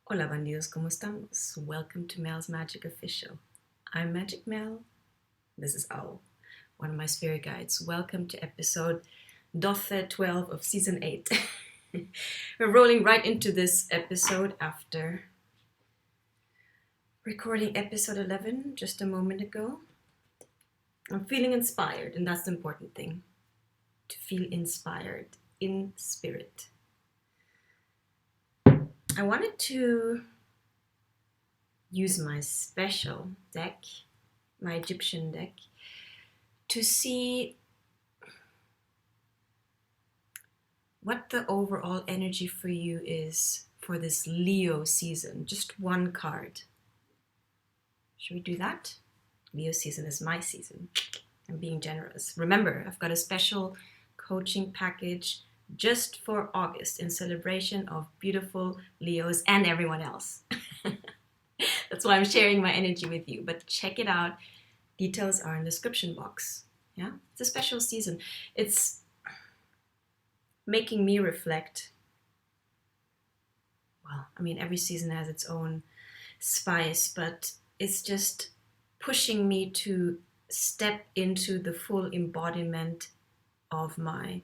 Hola Bandidos, ¿cómo estamos? Welcome to Mel's Magic Official. I'm Magic Mel. This is Owl, one of my spirit guides. Welcome to episode 12 of season 8. We're rolling right into this episode after recording episode 11 just a moment ago. I'm feeling inspired, and that's the important thing. To feel inspired in spirit. I wanted to use my special deck, my Egyptian deck, to see what the overall energy for you is for this Leo season. Just one card. Should we do that? Leo season is my season. I'm being generous. Remember, I've got a special coaching package just for August in celebration of beautiful Leos and everyone else. That's why I'm sharing my energy with you. But check it out. Details are in the description box. Yeah, it's a special season. It's making me reflect. Well, I mean, every season has its own spice, but it's just pushing me to step into the full embodiment of my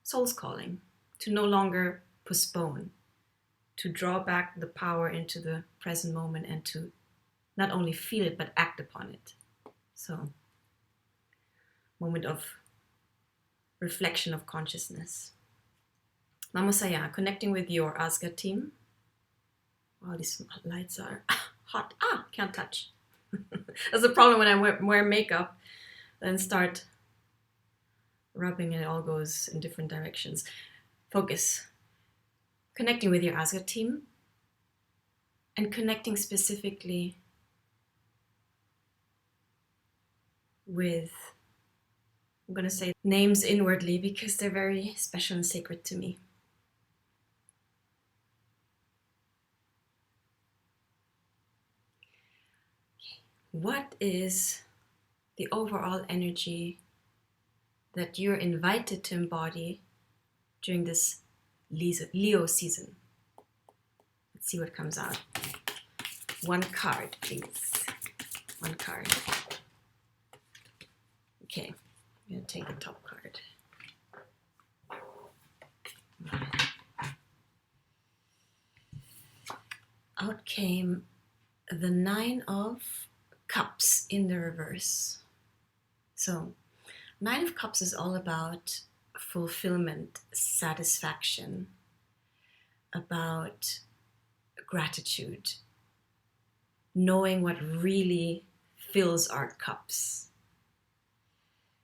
soul's calling, to no longer postpone, to draw back the power into the present moment and to not only feel it, but act upon it. So, moment of reflection of consciousness. Vamos allá, connecting with your Asga team. Wow, these lights are hot. Can't touch. That's the problem when I wear makeup, then start rubbing and it all goes in different directions. Focus. Connecting with your Asga team and connecting specifically with, I'm going to say names inwardly because they're very special and sacred to me. What is the overall energy that you're invited to embody during this Leo season? Let's see what comes out. One card, please. One card. Okay, I'm going to take the top card. Out came the 9 of Cups in the reverse. So, 9 of Cups is all about fulfillment, satisfaction, about gratitude, knowing what really fills our cups.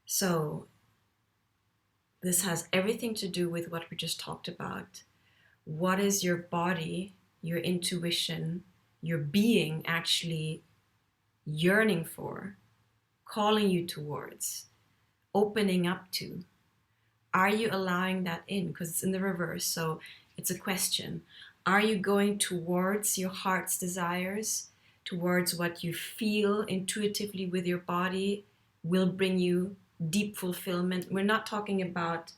So, this has everything to do with what we just talked about. What is your body, your intuition, your being actually yearning for, calling you towards, opening up to? Are you allowing that in? Because it's in the reverse, so it's a question. Are you going towards your heart's desires, towards what you feel intuitively with your body will bring you deep fulfillment? We're not talking about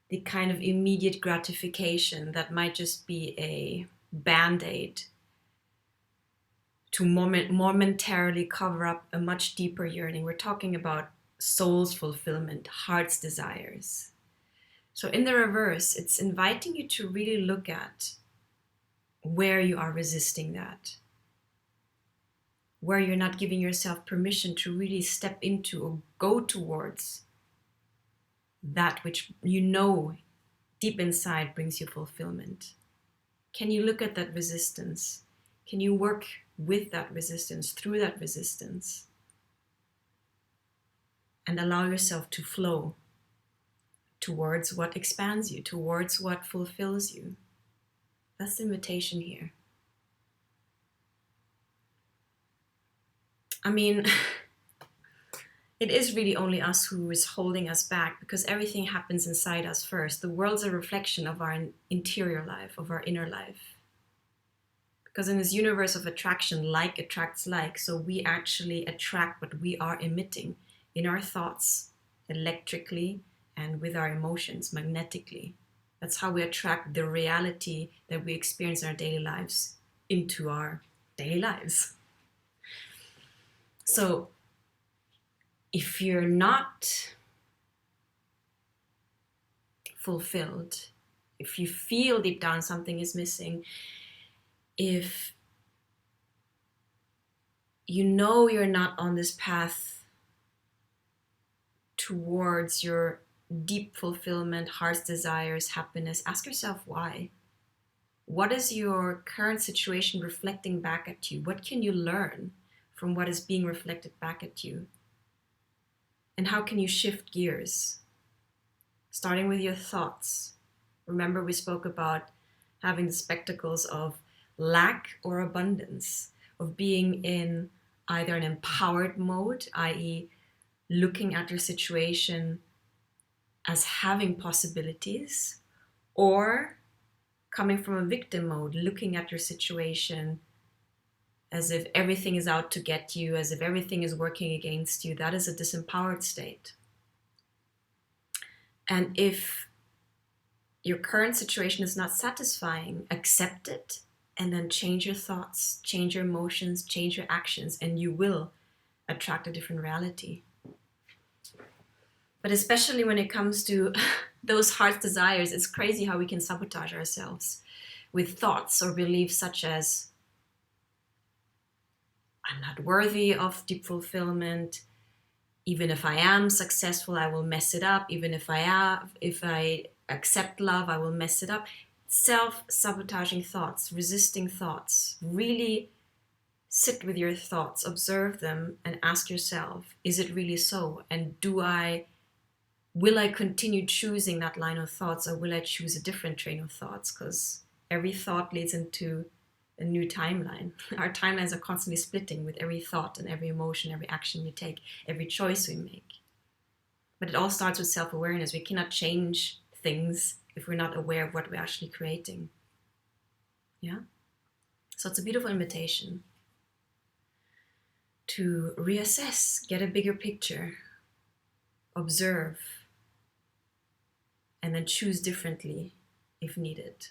the kind of immediate gratification that might just be a band-aid to momentarily cover up a much deeper yearning. We're talking about soul's fulfillment, heart's desires. So in the reverse, it's inviting you to really look at where you are resisting that, where you're not giving yourself permission to really step into or go towards that which you know deep inside brings you fulfillment. Can you look at that resistance? Can you work with that resistance, through that resistance, and allow yourself to flow towards what expands you, towards what fulfills you? That's the invitation here. I mean, it is really only us who is holding us back because everything happens inside us first. The world's a reflection of our interior life, of our inner life. Because in this universe of attraction, like attracts like, so we actually attract what we are emitting in our thoughts, electrically, and with our emotions, magnetically. That's how we attract the reality that we experience in our daily lives into our daily lives. So if you're not fulfilled, if you feel deep down something is missing, if you know you're not on this path towards your deep fulfillment, heart's desires, happiness, ask yourself why. What is your current situation reflecting back at you? What can you learn from what is being reflected back at you? And how can you shift gears? Starting with your thoughts. Remember, we spoke about having the spectacles of lack or abundance, of being in either an empowered mode, i.e., looking at your situation as having possibilities, or coming from a victim mode, looking at your situation as if everything is out to get you, as if everything is working against you. That is a disempowered state. And if your current situation is not satisfying, accept it, and then change your thoughts, change your emotions, change your actions, and you will attract a different reality. But especially when it comes to those heart's desires, it's crazy how we can sabotage ourselves with thoughts or beliefs such as, I'm not worthy of deep fulfillment. Even if I am successful, I will mess it up. Even if I accept love, I will mess it up. Self-sabotaging thoughts, resisting thoughts. Really sit with your thoughts, observe them, and ask yourself, is it really so? And will I continue choosing that line of thoughts, or will I choose a different train of thoughts? Because every thought leads into a new timeline. Our timelines are constantly splitting with every thought and every emotion, every action we take, every choice we make. But it all starts with self-awareness. We cannot change things if we're not aware of what we're actually creating. Yeah? So it's a beautiful invitation to reassess, get a bigger picture, observe, and then choose differently if needed.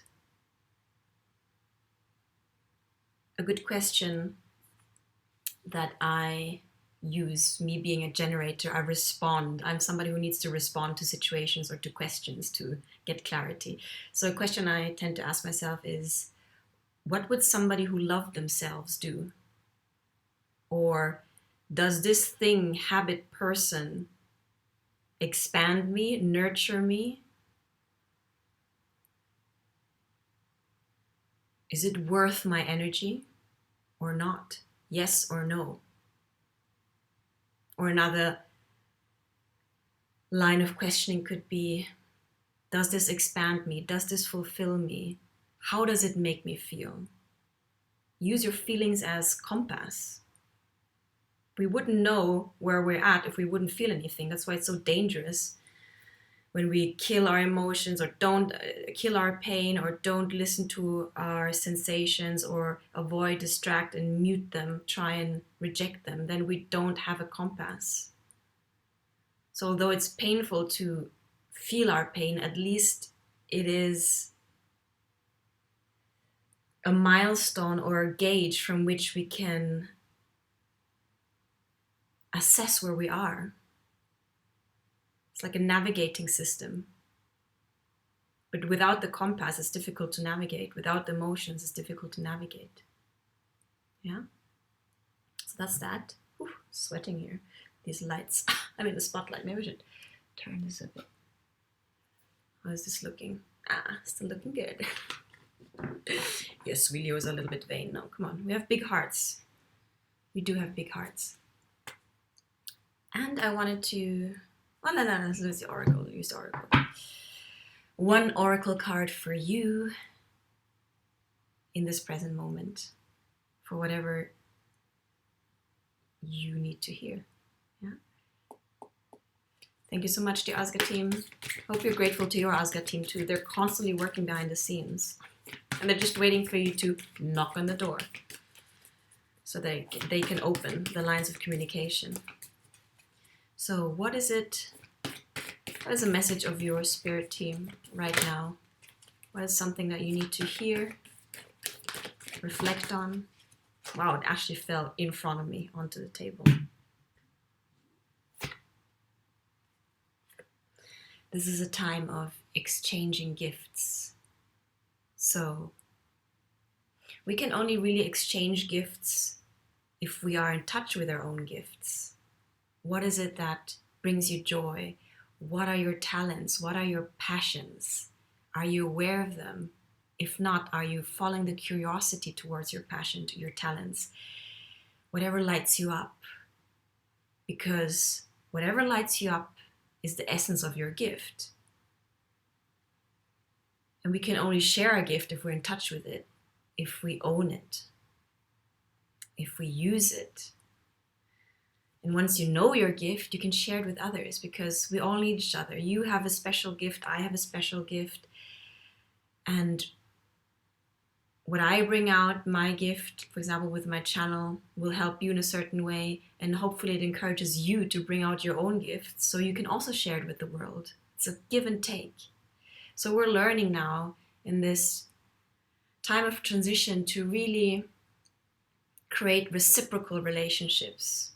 A good question that I use, me being a generator, I respond. I'm somebody who needs to respond to situations or to questions to get clarity. So a question I tend to ask myself is, what would somebody who loved themselves do? Or does this thing, habit, person expand me, nurture me? Is it worth my energy or not? Yes or no? Or another line of questioning could be, does this expand me? Does this fulfill me? How does it make me feel? Use your feelings as compass. We wouldn't know where we're at if we wouldn't feel anything. That's why it's so dangerous when we kill our emotions, or don't kill our pain, or don't listen to our sensations, or avoid, distract, and mute them, try and reject them. Then we don't have a compass. So although it's painful to feel our pain, at least it is a milestone or a gauge from which we can assess where we are. It's like a navigating system. But without the compass, it's difficult to navigate. Without the emotions, it's difficult to navigate. Yeah? So that's that. Ooh, sweating here. These lights. I'm in the spotlight. Maybe I should turn this a bit. How is this looking? Still looking good. Yes, we Leos are a little bit vain now. Come on. We have big hearts. We do have big hearts. And I wanted to... Oh, no, let's use the oracle. Use the oracle. One oracle card for you in this present moment, for whatever you need to hear. Yeah. Thank you so much, the Asga team. Hope you're grateful to your Asga team too. They're constantly working behind the scenes, and they're just waiting for you to knock on the door so they can open the lines of communication. So what is it? What is the message of your spirit team right now What is something that you need to hear, reflect on? Wow, it actually fell in front of me onto the table. This is a time of exchanging gifts. So we can only really exchange gifts if we are in touch with our own gifts. What is it that brings you joy? What are your talents? What are your passions? Are you aware of them? If not, are you following the curiosity towards your passion, to your talents? Whatever lights you up. Because whatever lights you up is the essence of your gift. And we can only share our gift if we're in touch with it, if we own it, if we use it. And once you know your gift, you can share it with others, because we all need each other. You have a special gift, I have a special gift. And what I bring out, my gift, for example, with my channel, will help you in a certain way. And hopefully it encourages you to bring out your own gifts so you can also share it with the world. It's a give and take. So we're learning now in this time of transition to really create reciprocal relationships,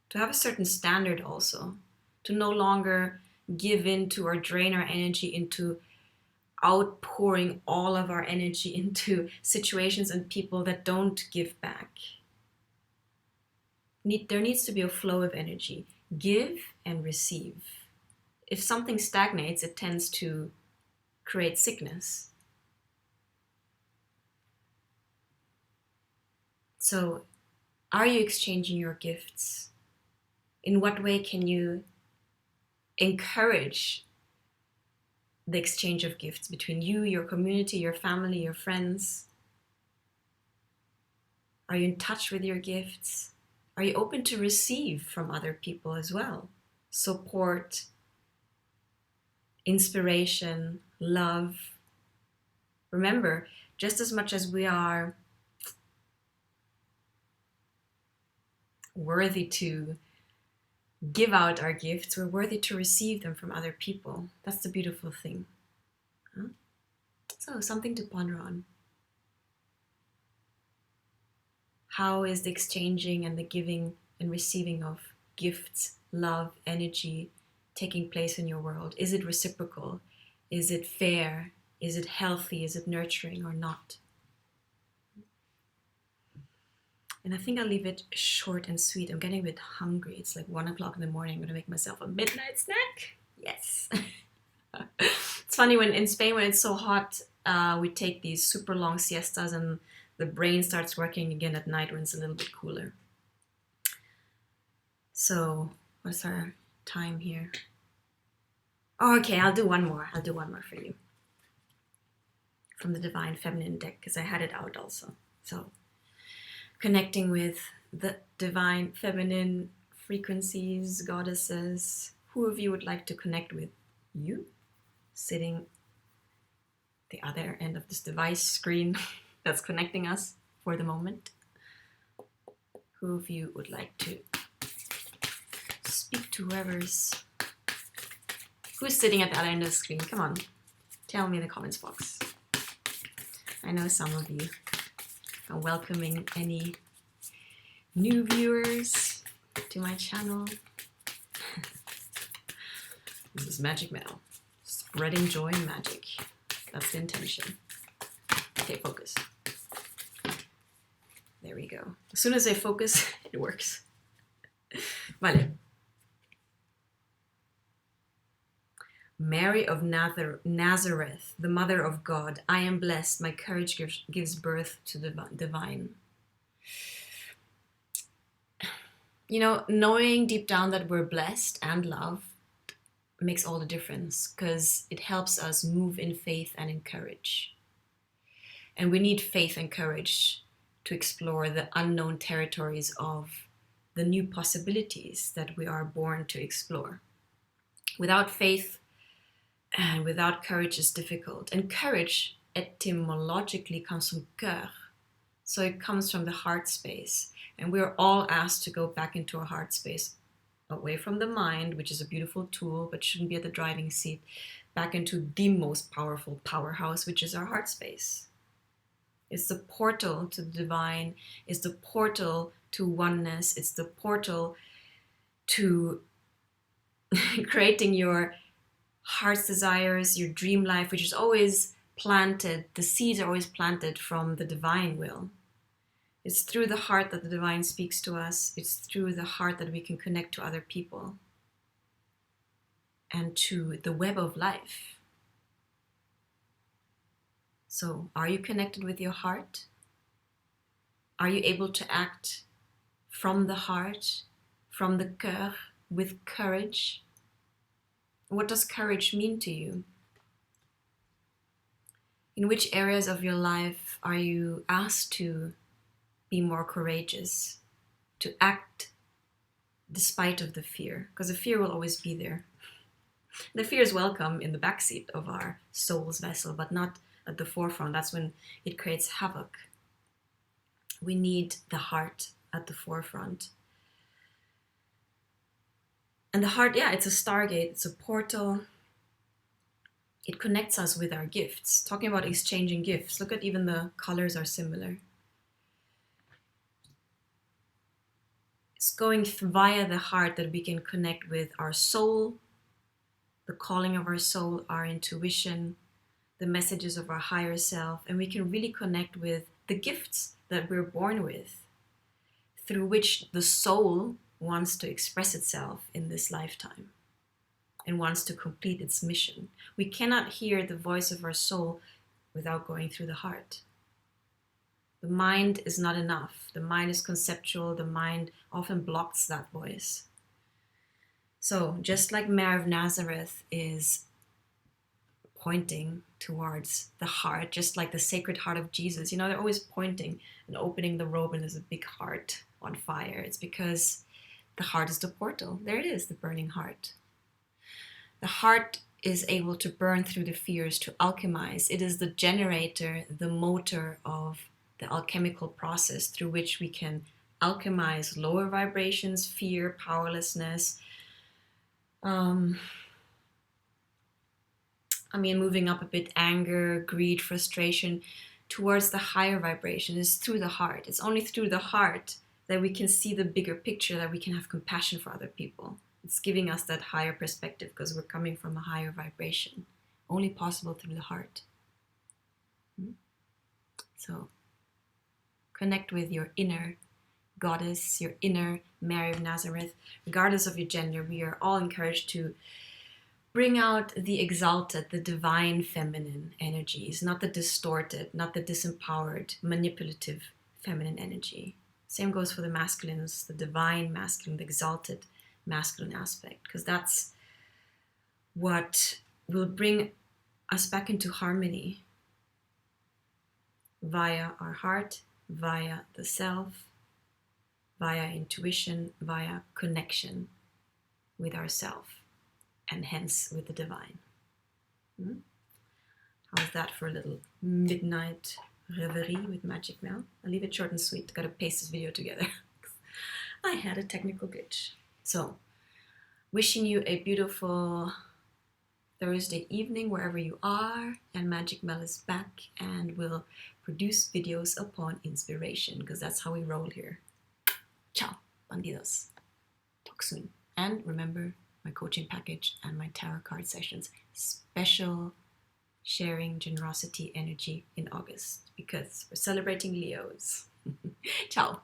to have a certain standard also, to no longer give in to or drain our energy into outpouring all of our energy into situations and people that don't give back. There needs to be a flow of energy. Give and receive. If something stagnates, it tends to create sickness. So, are you exchanging your gifts? In what way can you encourage the exchange of gifts between you, your community, your family, your friends? Are you in touch with your gifts? Are you open to receive from other people as well? Support, inspiration, love. Remember, just as much as we are worthy to give out our gifts, we're worthy to receive them from other people. That's the beautiful thing. Huh? So, something to ponder on. How is the exchanging and the giving and receiving of gifts, love, energy taking place in your world? Is it reciprocal? Is it fair? Is it healthy? Is it nurturing or not? And I think I'll leave it short and sweet. I'm getting a bit hungry. It's like 1 o'clock in the morning. I'm going to make myself a midnight snack. Yes. It's funny, when in Spain, when it's so hot, we take these super long siestas and the brain starts working again at night when it's a little bit cooler. So what's our time here? Oh, okay, I'll do one more. I'll do one more for you. From the Divine Feminine deck, because I had it out also. So connecting with the divine feminine frequencies, goddesses. Who of you would like to connect with you? Sitting the other end of this device screen that's connecting us for the moment. Who of you would like to speak to who's sitting at the other end of the screen? Come on, tell me in the comments box. I know some of you. I'm welcoming any new viewers to my channel. This is Magic Mel, spreading joy and magic. That's the intention. Okay, focus. There we go. As soon as I focus, it works. Vale. Mary of Nazareth, the Mother of God, I am blessed. My courage gives birth to the divine. You know, knowing deep down that we're blessed and loved makes all the difference, because it helps us move in faith and in courage. And we need faith and courage to explore the unknown territories of the new possibilities that we are born to explore. Without faith and without courage is difficult. And courage etymologically comes from cœur. So it comes from the heart space. And we're all asked to go back into our heart space, away from the mind, which is a beautiful tool, but shouldn't be at the driving seat, back into the most powerful powerhouse, which is our heart space. It's the portal to the divine. It's the portal to oneness. It's the portal to creating your heart's desires, your dream life, which is always planted. The seeds are always planted from the divine will. It's through the heart that the divine speaks to us. It's through the heart that we can connect to other people and to the web of life. So, are you connected with your heart? Are you able to act from the heart, from the cœur, with courage? What does courage mean to you? In which areas of your life are you asked to be more courageous, to act despite of the fear? Because the fear will always be there. The fear is welcome in the backseat of our soul's vessel, but not at the forefront. That's when it creates havoc. We need the heart at the forefront. And the heart, yeah, it's a stargate, it's a portal. It connects us with our gifts. Talking about exchanging gifts, look at even the colors are similar. It's going via the heart that we can connect with our soul, the calling of our soul, our intuition, the messages of our higher self, and we can really connect with the gifts that we're born with, through which the soul wants to express itself in this lifetime and wants to complete its mission. We cannot hear the voice of our soul without going through the heart. The mind is not enough. The mind is conceptual. The mind often blocks that voice. So just like Mary of Nazareth is pointing towards the heart, just like the Sacred Heart of Jesus, they're always pointing and opening the robe and there's a big heart on fire. It's because the heart is the portal. There it is, the burning heart. The heart is able to burn through the fears, to alchemize. It is the generator, the motor of the alchemical process through which we can alchemize lower vibrations, fear, powerlessness. Moving up a bit, anger, greed, frustration, towards the higher vibration is through the heart. It's only through the heart that we can see the bigger picture, that we can have compassion for other people. It's giving us that higher perspective because we're coming from a higher vibration. Only possible through the heart. So connect with your inner goddess, your inner Mary of Nazareth. Regardless of your gender, we are all encouraged to bring out the exalted, the divine feminine energies, not the distorted, not the disempowered, manipulative feminine energy. Same goes for the masculines, the divine masculine, the exalted masculine aspect, because that's what will bring us back into harmony via our heart, via the self, via intuition, via connection with ourself, and hence with the divine. How's that for a little midnight reverie with Magic Mel? I'll leave it short and sweet. Gotta paste this video together. I had a technical glitch. So, wishing you a beautiful Thursday evening wherever you are, and Magic Mel is back and will produce videos upon inspiration, because that's how we roll here. Ciao, bandidos. Talk soon. And remember my coaching package and my tarot card sessions. Special sharing generosity energy in August, because we're celebrating Leos. Ciao.